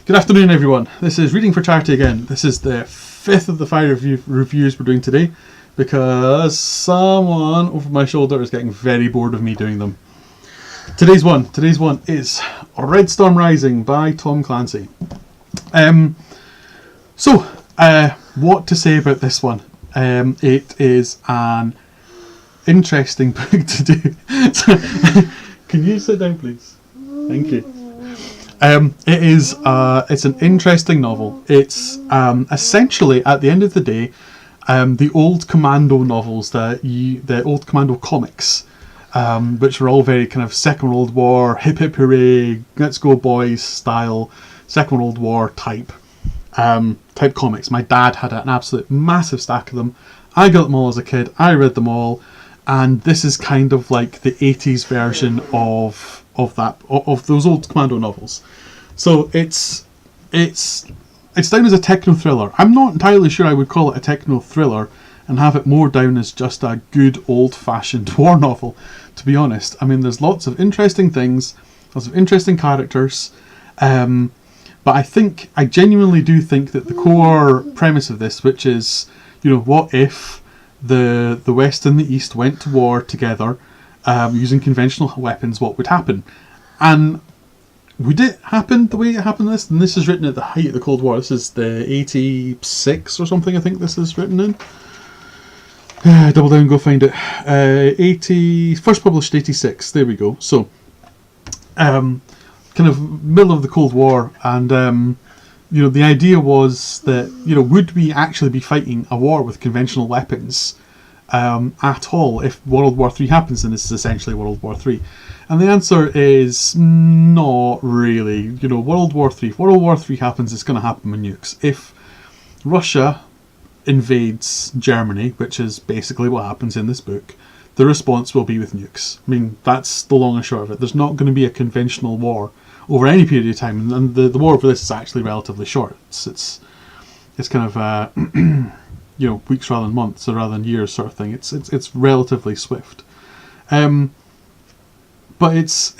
Good afternoon, everyone. This is Reading for Charity again. This is the fifth of the 5 reviews we're doing today because someone over my shoulder is getting very bored of me doing them. Today's one is Red Storm Rising by Tom Clancy. What to say about this one? It is an interesting book to do. Can you sit down, please? Thank you. It's an interesting novel. It's essentially, at the end of the day, the old Commando novels, the old Commando comics, which are all very kind of Second World War, hip hip hooray, let's go boys style, Second World War type comics. My dad had an absolute massive stack of them. I got them all as a kid. I read them all, and this is kind of like the 80s version of those old Commando novels. So it's down as a techno thriller. I'm not entirely sure I would call it a techno thriller and have it more down as just a good old-fashioned war novel, to be honest. I mean, there's lots of interesting things, lots of interesting characters, but I genuinely do think that the core premise of this, which is, what if the West and the East went to war together, using conventional weapons, what would happen? And would it happen the way it happened this? And this is written at the height of the Cold War. This is the 86 or something, I think this is written in. Double down, go find it. First published 86, there we go. So, kind of middle of the Cold War, and the idea was that, would we actually be fighting a war with conventional weapons at all if World War III happens? And this is essentially World War III. And the answer is not really. World War III happens, it's going to happen with nukes. If Russia invades Germany, which is basically what happens in this book, the response will be with nukes. I mean, that's the long and short of it. There's not going to be a conventional war over any period of time, and the war over this is actually relatively short. It's kind of weeks rather than months, or rather than years, sort of thing. It's relatively swift. But it's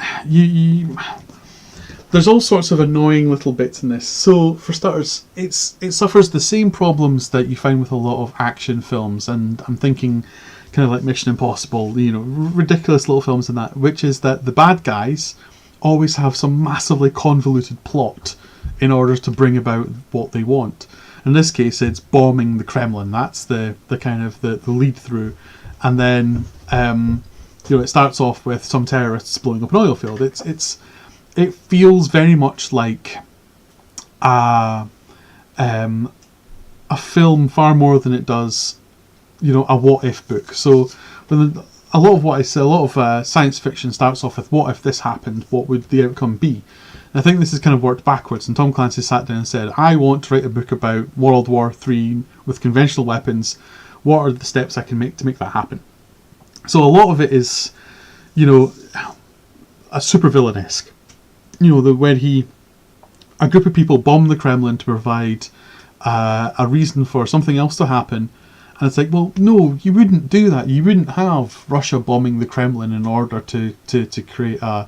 there's all sorts of annoying little bits in this. So for starters, it suffers the same problems that you find with a lot of action films, and I'm thinking kind of like Mission Impossible, ridiculous little films in that, which is that the bad guys always have some massively convoluted plot in order to bring about what they want. In this case, it's bombing the Kremlin. That's the kind of the lead through, and then it starts off with some terrorists blowing up an oil field. It feels very much like a film far more than it does, a what if book. So a lot of science fiction starts off with what if this happened, what would the outcome be? And I think this has kind of worked backwards, and Tom Clancy sat down and said, I want to write a book about World War III with conventional weapons. What are the steps I can make to make that happen? So a lot of it is, a supervillain-esque. When a group of people bomb the Kremlin to provide a reason for something else to happen, and it's like, well, no, you wouldn't do that. You wouldn't have Russia bombing the Kremlin in order to create a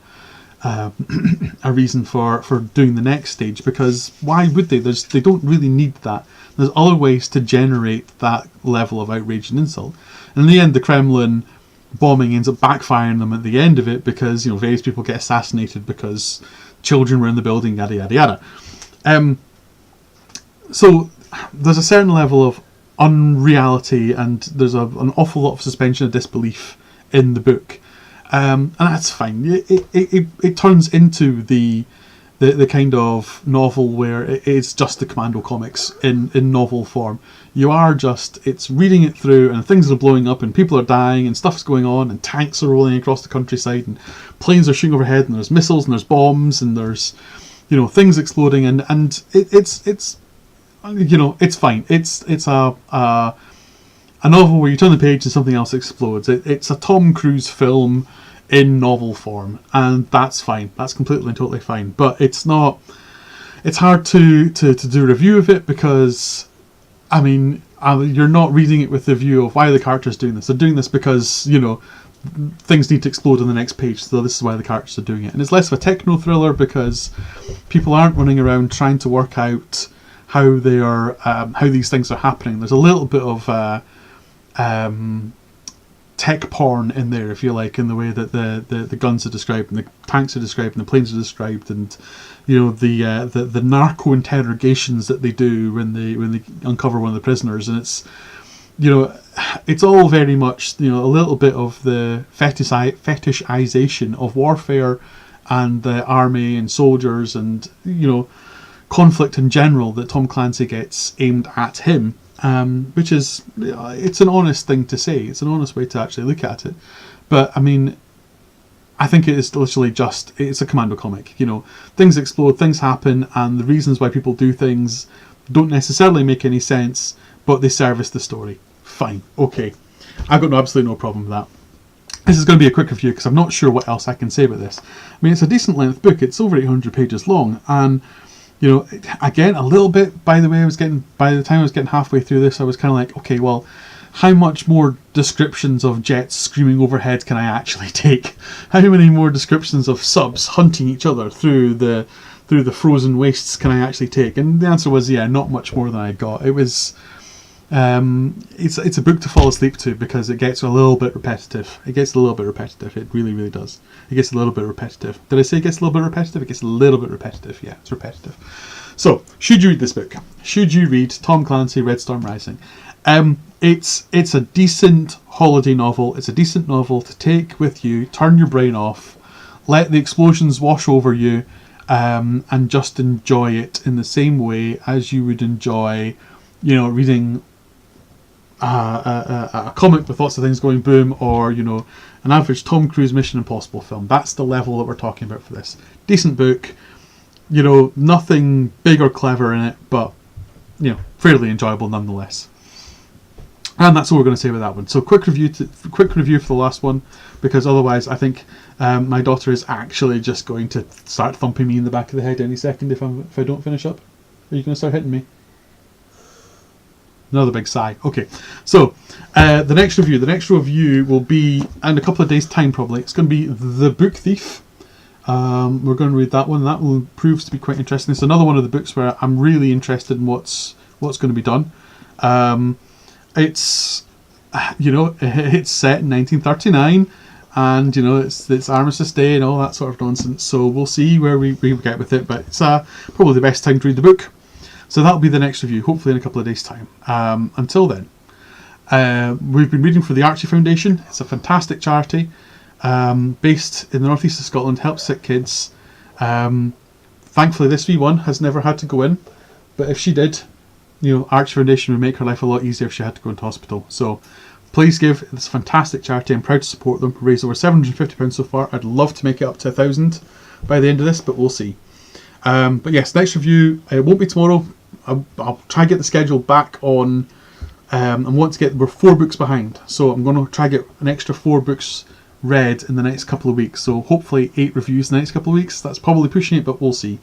reason for doing the next stage, because why would they? They don't really need that. There's other ways to generate that level of outrage and insult. And in the end, the Kremlin bombing ends up backfiring them at the end of it, because various people get assassinated because children were in the building, yada yada yada. So there's a certain level of unreality, and there's an awful lot of suspension of disbelief in the book, and that's fine. It turns into the kind of novel where it's just the Commando comics in novel form. It's reading it through, and things are blowing up, and people are dying, and stuff's going on, and tanks are rolling across the countryside, and planes are shooting overhead, and there's missiles, and there's bombs, and there's things exploding, and it's fine. It's a novel where you turn the page and something else explodes. It's a Tom Cruise film in novel form, and that's fine. That's completely and totally fine. But it's not. It's hard to do a review of it, because you're not reading it with the view of why the character's doing this. They're doing this because things need to explode on the next page, so this is why the characters are doing it. And it's less of a techno thriller because people aren't running around trying to work out how they are, how these things are happening. There's a little bit of tech porn in there, if you like, in the way that the guns are described, and the tanks are described, and the planes are described, and the narco interrogations that they do when they uncover one of the prisoners. And it's it's all very much a little bit of the fetishization of warfare and the army and soldiers and conflict in general that Tom Clancy gets aimed at him. Which is, it's an honest thing to say. It's an honest way to actually look at it. But I mean, I think it is literally it's a commando comic. Things explode, things happen, and the reasons why people do things don't necessarily make any sense, but they service the story. Fine, okay. I've got absolutely no problem with that. This is going to be a quick review because I'm not sure what else I can say about this. I mean, it's a decent length book. It's over 800 pages long, and again, a little bit, by the time I was getting halfway through this, I was kind of like, okay, well, how much more descriptions of jets screaming overhead can I actually take? How many more descriptions of subs hunting each other through the frozen wastes can I actually take? And the answer was, yeah, not much more than I got. It was, it's a book to fall asleep to because it gets a little bit repetitive. It really, really does. It gets a little bit repetitive. Did I say it gets a little bit repetitive? It gets a little bit repetitive. Yeah, it's repetitive. So, should you read this book? Should you read Tom Clancy, Red Storm Rising? It's a decent holiday novel. It's a decent novel to take with you, turn your brain off, let the explosions wash over you, and just enjoy it in the same way as you would enjoy, reading a comic with lots of things going boom, or an average Tom Cruise Mission Impossible film. That's the level that we're talking about for this. Decent book, nothing big or clever in it, but fairly enjoyable nonetheless. And that's all we're going to say about that one. So quick review for the last one, because otherwise I think my daughter is actually just going to start thumping me in the back of the head any second if I don't finish up. Are you going to start hitting me? Another big sigh. Okay, so the next review will be in a couple of days' time probably. It's going to be The Book Thief. We're going to read that one. That will prove to be quite interesting. It's another one of the books where I'm really interested in what's going to be done. It's it's set in 1939, and it's Armistice Day and all that sort of nonsense. So we'll see where we get with it. But it's probably the best time to read the book. So that'll be the next review, hopefully in a couple of days' time. Until then, we've been reading for the Archie Foundation. It's a fantastic charity based in the northeast of Scotland, helps sick kids. Thankfully, this wee one has never had to go in, but if she did, Archie Foundation would make her life a lot easier if she had to go into hospital. So please give this fantastic charity. I'm proud to support them. Raised over £750 so far. I'd love to make it up to 1,000 by the end of this, but we'll see. But yes, next review, it won't be tomorrow. I'll try to get the schedule back on. We're 4 books behind, so I'm going to try to get an extra 4 books read in the next couple of weeks. So hopefully 8 reviews in the next couple of weeks. That's probably pushing it, but we'll see.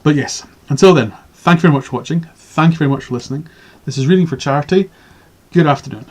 But yes, until then, thank you very much for watching. Thank you very much for listening. This is Reading for Charity. Good afternoon.